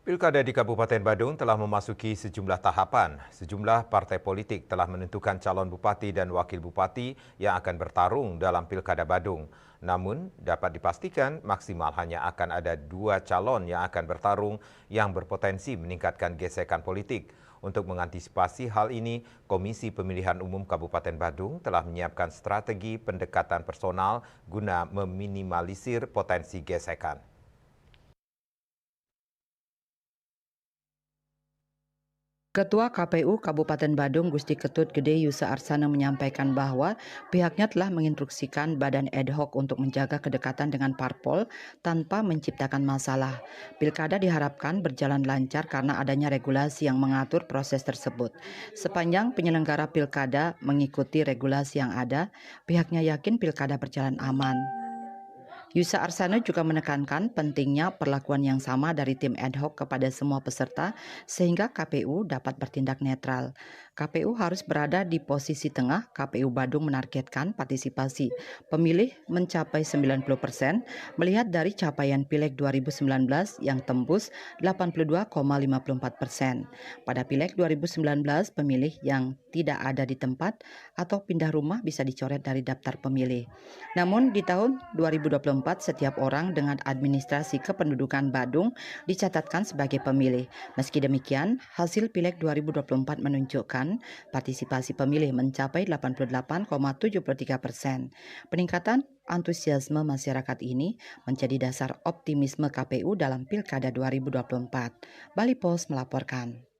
Pilkada di Kabupaten Badung telah memasuki sejumlah tahapan. Sejumlah partai politik telah menentukan calon bupati dan wakil bupati yang akan bertarung dalam Pilkada Badung. Namun, dapat dipastikan maksimal hanya akan ada 2 calon yang akan bertarung yang berpotensi meningkatkan gesekan politik. Untuk mengantisipasi hal ini, Komisi Pemilihan Umum Kabupaten Badung telah menyiapkan strategi pendekatan personal guna meminimalisir potensi gesekan. Ketua KPU Kabupaten Badung Gusti Ketut Gede Yusa Arsana menyampaikan bahwa pihaknya telah menginstruksikan badan ad hoc untuk menjaga kedekatan dengan parpol tanpa menciptakan masalah. Pilkada diharapkan berjalan lancar karena adanya regulasi yang mengatur proses tersebut. Sepanjang penyelenggara pilkada mengikuti regulasi yang ada, pihaknya yakin pilkada berjalan aman. Yusa Arsana juga menekankan pentingnya perlakuan yang sama dari tim ad hoc kepada semua peserta sehingga KPU dapat bertindak netral. KPU harus berada di posisi tengah. KPU Badung menargetkan partisipasi pemilih mencapai 90% melihat dari capaian Pileg 2019 yang tembus 82,54%. Pada Pileg 2019, pemilih yang tidak ada di tempat atau pindah rumah bisa dicoret dari daftar pemilih. Namun di tahun 2024 setiap orang dengan administrasi kependudukan Badung dicatatkan sebagai pemilih. Meski demikian, hasil Pileg 2024 menunjukkan partisipasi pemilih mencapai 88,73%. Peningkatan antusiasme masyarakat ini menjadi dasar optimisme KPU dalam Pilkada 2024. Bali Post melaporkan.